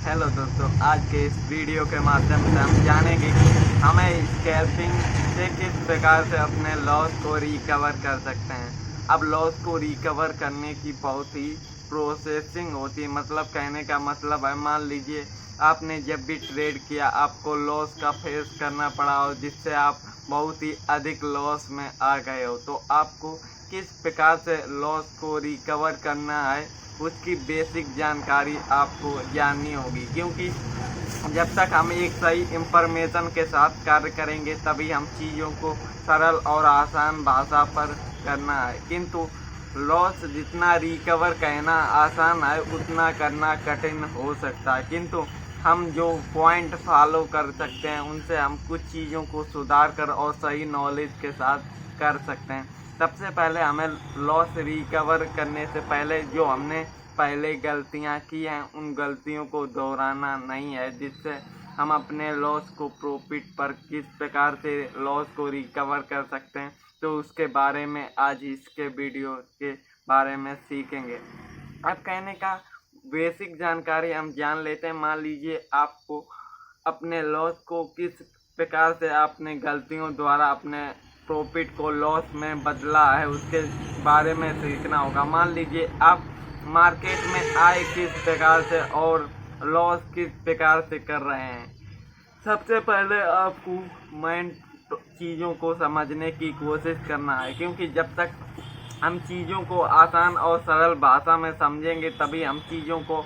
Hello दोस्तों, आज के इस वीडियो के माध्यम से हम जानेंगे कि हमें स्कैल्पिंग से किस प्रकार से अपने लॉस को रिकवर कर सकते हैं। अब लॉस को रिकवर करने की बहुत ही प्रोसेसिंग होती है। मतलब कहने का मतलब है, मान लीजिए आपने जब भी ट्रेड किया आपको लॉस का फेस करना पड़ा हो, जिससे आप बहुत ही अधिक लॉस में आ गए हो, तो आपको किस प्रकार से लॉस को रिकवर करना है उसकी बेसिक जानकारी आपको जाननी होगी। क्योंकि जब तक हम एक सही इंफॉर्मेशन के साथ कार्य करेंगे तभी हम चीज़ों को सरल और आसान भाषा पर करना है। किंतु लॉस जितना रिकवर कहना आसान है उतना करना कठिन हो सकता है। किंतु हम जो पॉइंट फॉलो कर सकते हैं उनसे हम कुछ चीज़ों को सुधार कर और सही नॉलेज के साथ कर सकते हैं। सबसे पहले हमें लॉस रिकवर करने से पहले जो हमने पहले गलतियां की हैं उन गलतियों को दोहराना नहीं है, जिससे हम अपने लॉस को प्रॉफिट पर किस प्रकार से लॉस को रिकवर कर सकते हैं, तो उसके बारे में आज इसके वीडियो के बारे में सीखेंगे। अब कहने का बेसिक जानकारी हम जान लेते हैं। मान लीजिए आपको अपने लॉस को किस प्रकार से आपने गलतियों द्वारा अपने प्रॉफिट को लॉस में बदला है उसके बारे में सीखना होगा। मान लीजिए आप मार्केट में आए किस प्रकार से और लॉस किस प्रकार से कर रहे हैं। सबसे पहले आपको मेन चीज़ों को समझने की कोशिश करना है, क्योंकि जब तक हम चीज़ों को आसान और सरल भाषा में समझेंगे तभी हम चीज़ों को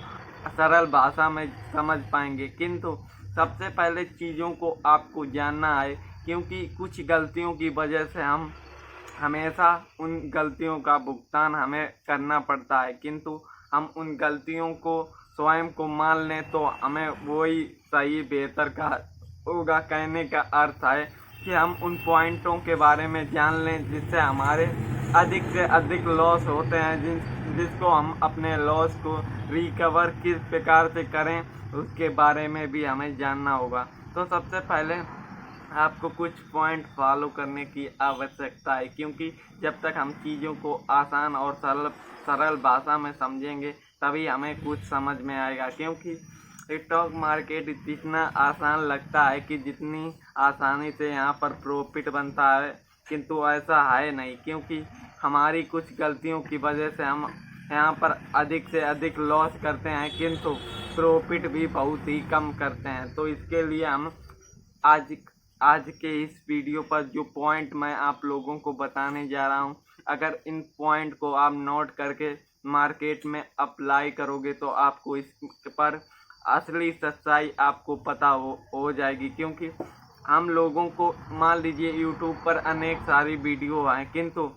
सरल भाषा में समझ पाएंगे। किंतु सबसे पहले चीज़ों को आपको जानना है, क्योंकि कुछ गलतियों की वजह से हम हमेशा उन गलतियों का भुगतान हमें करना पड़ता है। किंतु हम उन गलतियों को स्वयं को मान लें तो हमें वही सही बेहतर का होगा। कहने का अर्थ है कि हम उन पॉइंटों के बारे में जान लें जिससे हमारे अधिक से अधिक लॉस होते हैं, जिसको हम अपने लॉस को रिकवर किस प्रकार से करें उसके बारे में भी हमें जानना होगा। तो सबसे पहले आपको कुछ पॉइंट फॉलो करने की आवश्यकता है, क्योंकि जब तक हम चीज़ों को आसान और सरल भाषा में समझेंगे तभी हमें कुछ समझ में आएगा। क्योंकि स्टॉक मार्केट इतना आसान लगता है कि जितनी आसानी से यहाँ पर प्रॉफिट बनता है, किंतु ऐसा है नहीं। क्योंकि हमारी कुछ गलतियों की वजह से हम यहाँ पर अधिक से अधिक लॉस करते हैं, किंतु प्रॉफिट भी बहुत ही कम करते हैं। तो इसके लिए हम आज के इस वीडियो पर जो पॉइंट मैं आप लोगों को बताने जा रहा हूँ, अगर इन पॉइंट को आप नोट करके मार्केट में अप्लाई करोगे तो आपको इस पर असली सच्चाई आपको पता हो जाएगी। क्योंकि हम लोगों को मान लीजिए यूट्यूब पर अनेक सारी वीडियो हैं, किंतु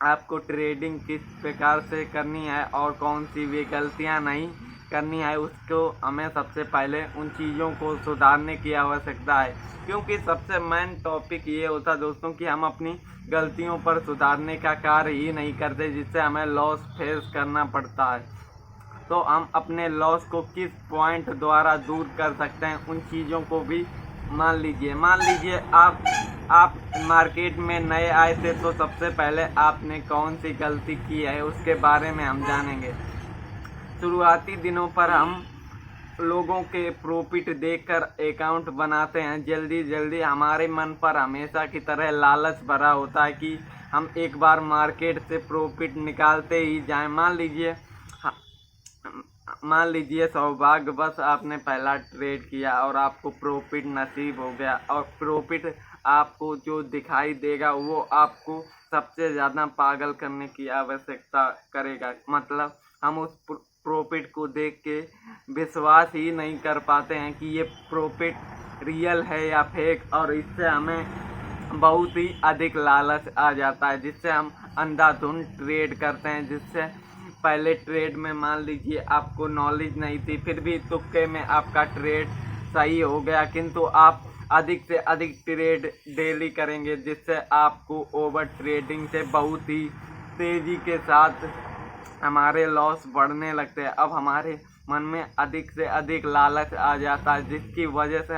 आपको ट्रेडिंग किस प्रकार से करनी है और कौन सी भी गलतियां नहीं करनी है, उसको हमें सबसे पहले उन चीज़ों को सुधारने की आवश्यकता है। क्योंकि सबसे मेन टॉपिक ये होता है दोस्तों कि हम अपनी गलतियों पर सुधारने का कार्य ही नहीं करते, जिससे हमें लॉस फेस करना पड़ता है। तो हम अपने लॉस को किस पॉइंट द्वारा दूर कर सकते हैं उन चीज़ों को भी मान लीजिए आप मार्केट में नए आए थे, तो सबसे पहले आपने कौन सी गलती की है उसके बारे में हम जानेंगे। शुरुआती दिनों पर हम लोगों के प्रॉफिट देखकर अकाउंट बनाते हैं। जल्दी हमारे मन पर हमेशा की तरह लालच भरा होता है कि हम एक बार मार्केट से प्रॉफिट निकालते ही जाएं। मान लीजिए सौभाग्यवश आपने पहला ट्रेड किया और आपको प्रॉफिट नसीब हो गया, और प्रॉफिट आपको जो दिखाई देगा वो आपको सबसे ज़्यादा पागल करने की आवश्यकता करेगा। मतलब हम उस प्रॉफिट को देख के विश्वास ही नहीं कर पाते हैं कि ये प्रॉफिट रियल है या फेक, और इससे हमें बहुत ही अधिक लालच आ जाता है, जिससे हम अंधाधुंध ट्रेड करते हैं। जिससे पहले ट्रेड में मान लीजिए आपको नॉलेज नहीं थी, फिर भी तुक्के में आपका ट्रेड सही हो गया, किंतु आप अधिक से अधिक ट्रेड डेली करेंगे, जिससे आपको ओवर ट्रेडिंग से बहुत ही तेज़ी के साथ हमारे लॉस बढ़ने लगते हैं। अब हमारे मन में अधिक से अधिक लालच आ जाता है, जिसकी वजह से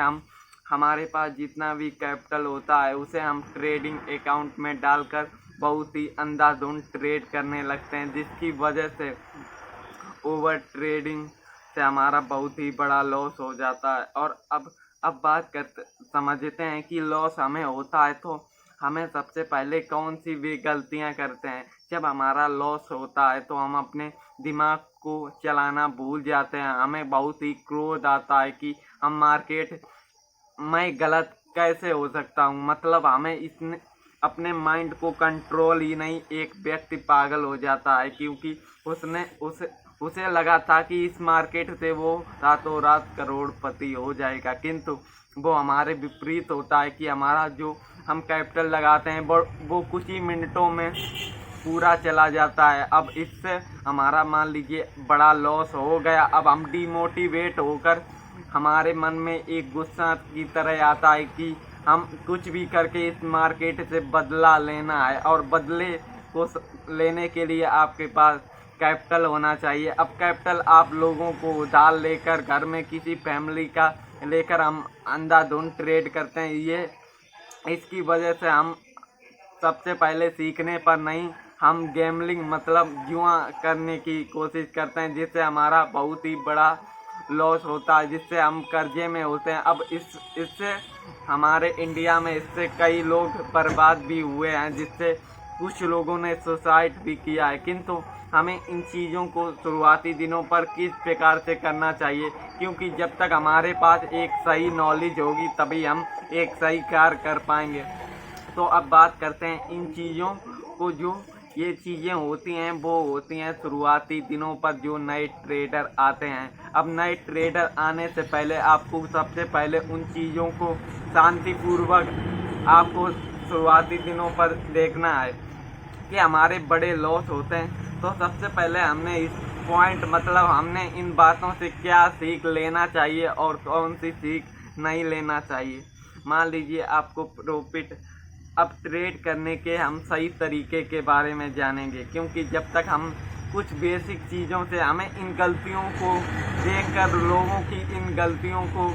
हमारे पास जितना भी कैपिटल होता है उसे हम ट्रेडिंग अकाउंट में डालकर बहुत ही अंधाधुंध ट्रेड करने लगते हैं, जिसकी वजह से ओवर ट्रेडिंग से हमारा बहुत ही बड़ा लॉस हो जाता है। और अब बात करते समझते हैं कि लॉस हमें होता है तो हमें सबसे पहले कौन सी वे गलतियां करते हैं। जब हमारा लॉस होता है तो हम अपने दिमाग को चलाना भूल जाते हैं, हमें बहुत ही क्रोध आता है कि हम मार्केट में गलत कैसे हो सकता हूँ, मतलब हमें इसने अपने माइंड को कंट्रोल ही नहीं। एक व्यक्ति पागल हो जाता है क्योंकि उसे लगा था कि इस मार्केट से वो रातों रात करोड़पति हो जाएगा, किंतु वो हमारे विपरीत होता है कि हमारा जो हम कैपिटल लगाते हैं वो कुछ ही मिनटों में पूरा चला जाता है। अब इससे हमारा मान लीजिए बड़ा लॉस हो गया। अब हम डिमोटिवेट होकर हमारे मन में एक गुस्सा की तरह आता है कि हम कुछ भी करके इस मार्केट से बदला लेना है, और बदले को लेने के लिए आपके पास कैपिटल होना चाहिए। अब कैपिटल आप लोगों को उधार लेकर घर में किसी फैमिली का लेकर हम अंधाधुंध ट्रेड करते हैं। ये इसकी वजह से हम सबसे पहले सीखने पर नहीं, हम गैम्बलिंग मतलब जुआ करने की कोशिश करते हैं, जिससे हमारा बहुत ही बड़ा लॉस होता है, जिससे हम कर्जे में होते हैं। अब इससे हमारे इंडिया में इससे कई लोग बर्बाद भी हुए हैं, जिससे कुछ लोगों ने सुसाइड भी किया है। किंतु हमें इन चीज़ों को शुरुआती दिनों पर किस प्रकार से करना चाहिए, क्योंकि जब तक हमारे पास एक सही नॉलेज होगी तभी हम एक सही कार्य कर पाएंगे। तो अब बात करते हैं इन चीज़ों को। जो ये चीज़ें होती हैं वो होती हैं शुरुआती दिनों पर जो नए ट्रेडर आते हैं। अब नए ट्रेडर आने से पहले आपको सबसे पहले उन चीज़ों को शांतिपूर्वक आपको शुरुआती दिनों पर देखना है कि हमारे बड़े लॉस होते हैं। तो सबसे पहले हमने इस पॉइंट मतलब हमने इन बातों से क्या सीख लेना चाहिए और कौन सी सीख नहीं लेना चाहिए। मान लीजिए आपको प्रॉफिट, अब ट्रेड करने के हम सही तरीके के बारे में जानेंगे, क्योंकि जब तक हम कुछ बेसिक चीज़ों से हमें इन गलतियों को देखकर, लोगों की इन गलतियों को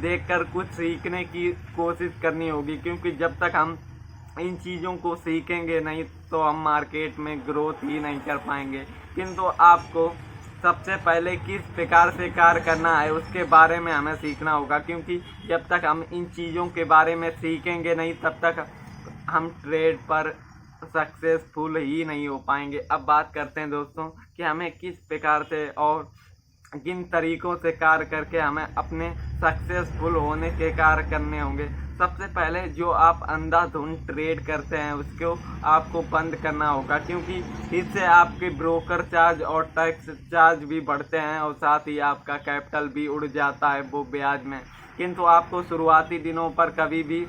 देखकर कुछ सीखने की कोशिश करनी होगी, क्योंकि जब तक हम इन चीज़ों को सीखेंगे नहीं तो हम मार्केट में ग्रोथ ही नहीं कर पाएंगे। किंतु आपको सबसे पहले किस प्रकार से कार्य करना है उसके बारे में हमें सीखना होगा, क्योंकि जब तक हम इन चीज़ों के बारे में सीखेंगे नहीं तब तक हम ट्रेड पर सक्सेसफुल ही नहीं हो पाएंगे। अब बात करते हैं दोस्तों कि हमें किस प्रकार से और किन तरीकों से कार्य करके हमें अपने सक्सेसफुल होने के कार्य करने होंगे। सबसे पहले जो आप अंधाधुंध ट्रेड करते हैं उसको आपको बंद करना होगा, क्योंकि इससे आपके ब्रोकर चार्ज और टैक्स चार्ज भी बढ़ते हैं और साथ ही आपका कैपिटल भी उड़ जाता है वो ब्याज में। किंतु आपको शुरुआती दिनों पर कभी भी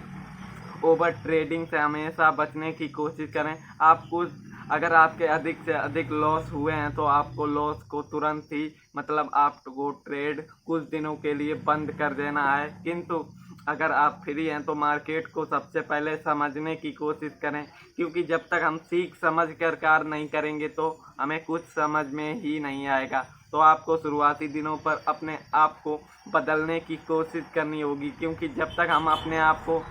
ओवर ट्रेडिंग से हमेशा बचने की कोशिश करें। आपको अगर आपके अधिक से अधिक लॉस हुए हैं तो आपको लॉस को तुरंत ही मतलब आपको ट्रेड कुछ दिनों के लिए बंद कर देना है। किंतु अगर आप फ्री हैं तो मार्केट को सबसे पहले समझने की कोशिश करें, क्योंकि जब तक हम सीख समझ कर कार्य नहीं करेंगे तो हमें कुछ समझ में ही नहीं आएगा। तो आपको शुरुआती दिनों पर अपने आप को बदलने की कोशिश करनी होगी, क्योंकि जब तक हम अपने आप को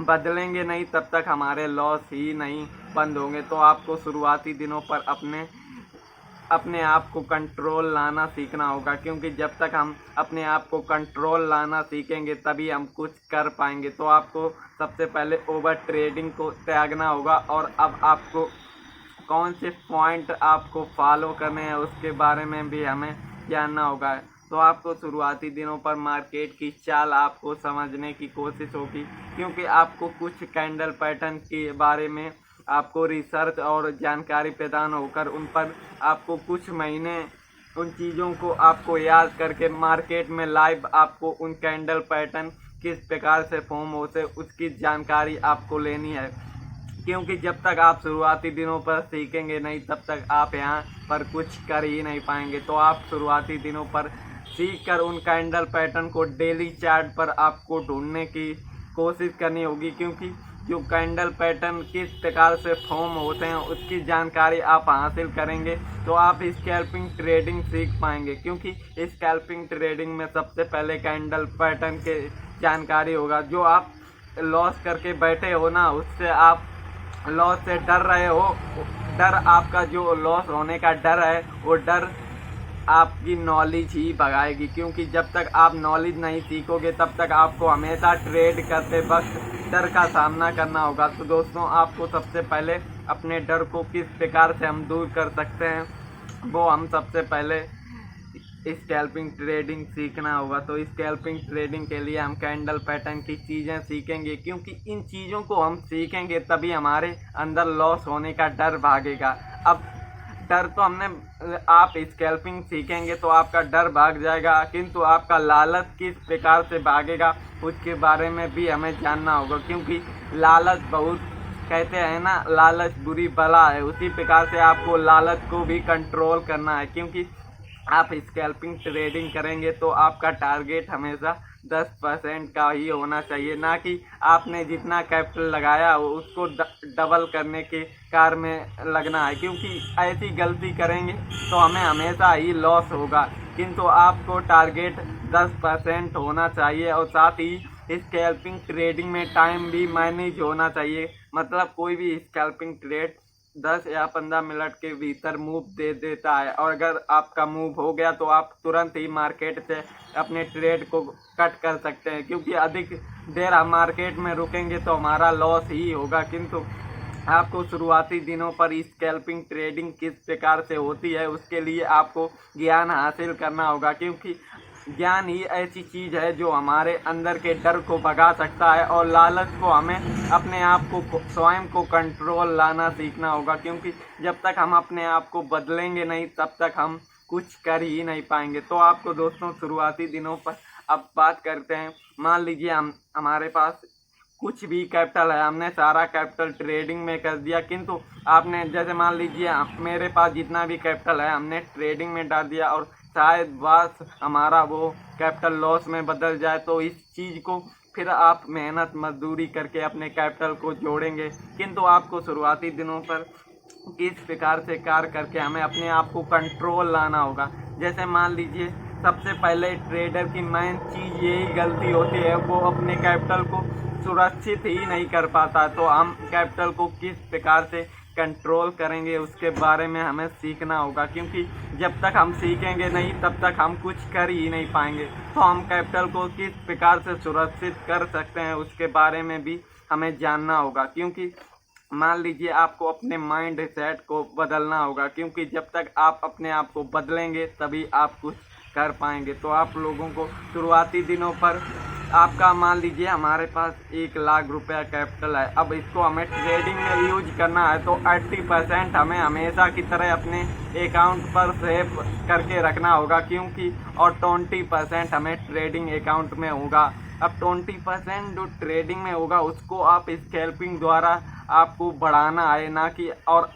बदलेंगे नहीं तब तक हमारे लॉस ही नहीं बंद होंगे। तो आपको शुरुआती दिनों पर अपने आप को कंट्रोल लाना सीखना होगा, क्योंकि जब तक हम अपने आप को कंट्रोल लाना सीखेंगे तभी हम कुछ कर पाएंगे। तो आपको सबसे पहले ओवर ट्रेडिंग को त्यागना होगा, और अब आपको कौन से पॉइंट आपको फॉलो करने हैं उसके बारे में भी हमें जानना होगा। तो आपको शुरुआती दिनों पर मार्केट की चाल आपको समझने की कोशिश होगी, क्योंकि आपको कुछ कैंडल पैटर्न के बारे में आपको रिसर्च और जानकारी प्रदान होकर उन पर आपको कुछ महीने उन चीज़ों को आपको याद करके मार्केट में लाइव आपको उन कैंडल पैटर्न किस प्रकार से फॉर्म होते उसकी जानकारी आपको लेनी है। क्योंकि जब तक आप शुरुआती दिनों पर सीखेंगे नहीं तब तक आप यहाँ पर कुछ कर ही नहीं पाएंगे। तो आप शुरुआती दिनों पर सीख कर उन कैंडल पैटर्न को डेली चार्ट पर आपको ढूंढने की कोशिश करनी होगी, क्योंकि जो कैंडल पैटर्न किस प्रकार से फॉर्म होते हैं उसकी जानकारी आप हासिल करेंगे तो आप स्कैल्पिंग ट्रेडिंग सीख पाएंगे। क्योंकि स्कैल्पिंग ट्रेडिंग में सबसे पहले कैंडल पैटर्न के जानकारी होगा। जो आप लॉस करके बैठे हो ना, उससे आप लॉस से डर रहे हो, डर आपका जो लॉस होने का डर है वो डर आपकी नॉलेज ही भगाएगी, क्योंकि जब तक आप नॉलेज नहीं सीखोगे तब तक आपको हमेशा ट्रेड करते वक्त डर का सामना करना होगा। तो दोस्तों, आपको सबसे पहले अपने डर को किस प्रकार से हम दूर कर सकते हैं, वो हम सबसे पहले स्कैल्पिंग ट्रेडिंग सीखना होगा। तो स्कैल्पिंग ट्रेडिंग के लिए हम कैंडल पैटर्न की चीज़ें सीखेंगे, क्योंकि इन चीज़ों को हम सीखेंगे तभी हमारे अंदर लॉस होने का डर भागेगा। अब डर तो आप स्कैल्पिंग सीखेंगे तो आपका डर भाग जाएगा, किंतु आपका लालच किस प्रकार से भागेगा उसके बारे में भी हमें जानना होगा, क्योंकि लालच बहुत कहते हैं ना, लालच बुरी बला है। उसी प्रकार से आपको लालच को भी कंट्रोल करना है, क्योंकि आप स्कैल्पिंग ट्रेडिंग करेंगे तो आपका टारगेट हमेशा 10% का ही होना चाहिए, ना कि आपने जितना कैपिटल लगाया हो उसको डबल करने के कार में लगना है, क्योंकि ऐसी गलती करेंगे तो हमें हमेशा ही लॉस होगा। किंतु आपको टारगेट 10% होना चाहिए, और साथ ही स्कैल्पिंग ट्रेडिंग में टाइम भी मैनेज होना चाहिए। मतलब कोई भी स्कैल्पिंग ट्रेड 10 या 15 मिनट के भीतर मूव दे देता है, और अगर आपका मूव हो गया तो आप तुरंत ही मार्केट से अपने ट्रेड को कट कर सकते हैं, क्योंकि अधिक देर हम मार्केट में रुकेंगे तो हमारा लॉस ही होगा। किंतु आपको शुरुआती दिनों पर स्कैल्पिंग ट्रेडिंग किस प्रकार से होती है उसके लिए आपको ज्ञान हासिल करना होगा, क्योंकि ज्ञान ही ऐसी चीज़ है जो हमारे अंदर के डर को भगा सकता है, और लालच को हमें अपने आप को स्वयं को कंट्रोल लाना सीखना होगा, क्योंकि जब तक हम अपने आप को बदलेंगे नहीं तब तक हम कुछ कर ही नहीं पाएंगे। तो आपको दोस्तों शुरुआती दिनों पर अब बात करते हैं। मान लीजिए हमारे पास कुछ भी कैपिटल है, हमने सारा कैपिटल ट्रेडिंग में कर दिया, किंतु आपने जैसे मान लीजिए मेरे पास जितना भी कैपिटल है हमने ट्रेडिंग में डाल दिया, और शायद बस हमारा वो कैपिटल लॉस में बदल जाए, तो इस चीज़ को फिर आप मेहनत मजदूरी करके अपने कैपिटल को जोड़ेंगे। किंतु आपको शुरुआती दिनों पर किस प्रकार से कार्य करके हमें अपने आप को कंट्रोल लाना होगा। जैसे मान लीजिए सबसे पहले ट्रेडर की मेन चीज़ यही गलती होती है, वो अपने कैपिटल को सुरक्षित ही नहीं कर पाता। तो हम कैपिटल को किस प्रकार से कंट्रोल करेंगे उसके बारे में हमें सीखना होगा, क्योंकि जब तक हम सीखेंगे नहीं तब तक हम कुछ कर ही नहीं पाएंगे। तो हम कैपिटल को किस प्रकार से सुरक्षित कर सकते हैं उसके बारे में भी हमें जानना होगा, क्योंकि मान लीजिए आपको अपने माइंड सेट को बदलना होगा, क्योंकि जब तक आप अपने आप को बदलेंगे तभी आप कुछ कर पाएंगे। तो आप लोगों को शुरुआती दिनों पर आपका मान लीजिए हमारे पास 1 लाख रुपया कैपिटल है, अब इसको हमें ट्रेडिंग में यूज करना है, तो 80% हमें हमेशा की तरह अपने अकाउंट पर सेव करके रखना होगा, क्योंकि और 20% हमें ट्रेडिंग अकाउंट में होगा। अब 20% जो ट्रेडिंग में होगा उसको आप स्कैल्पिंग द्वारा आपको बढ़ाना है, ना कि और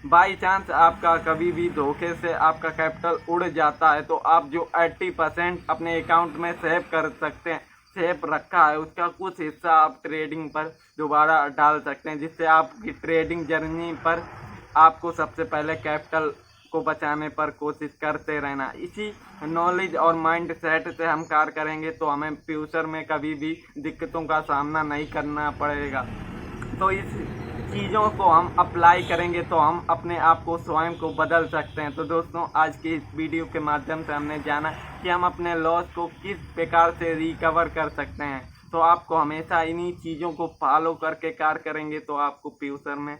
बाई चांस आपका कभी भी धोखे से आपका कैपिटल उड़ जाता है तो आप जो 80% अपने अकाउंट में सेव कर सकते हैं, सेव रखा है, उसका कुछ हिस्सा आप ट्रेडिंग पर दोबारा डाल सकते हैं, जिससे आपकी ट्रेडिंग जर्नी पर आपको सबसे पहले कैपिटल को बचाने पर कोशिश करते रहना। इसी नॉलेज और माइंड सेट से हम कार्य करेंगे तो हमें फ्यूचर में कभी भी दिक्कतों का सामना नहीं करना पड़ेगा। तो इस चीज़ों को हम अप्लाई करेंगे तो हम अपने आप को स्वयं को बदल सकते हैं। तो दोस्तों, आज की इस वीडियो के माध्यम से हमने जाना कि हम अपने लॉस को किस प्रकार से रिकवर कर सकते हैं। तो आपको हमेशा इन्हीं चीज़ों को फॉलो करके कार्य करेंगे तो आपको फ्यूचर में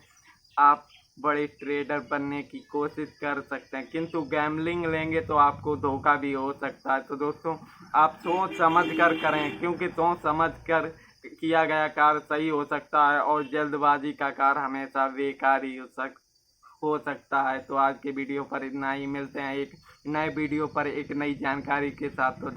आप बड़े ट्रेडर बनने की कोशिश कर सकते हैं, किंतु गैम्बलिंग लेंगे तो आपको धोखा भी हो सकता है। तो दोस्तों, आप सोच समझ कर करें, क्योंकि सोच समझ कर किया गया कार्य सही हो सकता है और जल्दबाजी का कार्य हमेशा बेकार ही हो सकता है। तो आज के वीडियो पर इतना ही, मिलते हैं एक नए वीडियो पर एक नई जानकारी के साथ। तो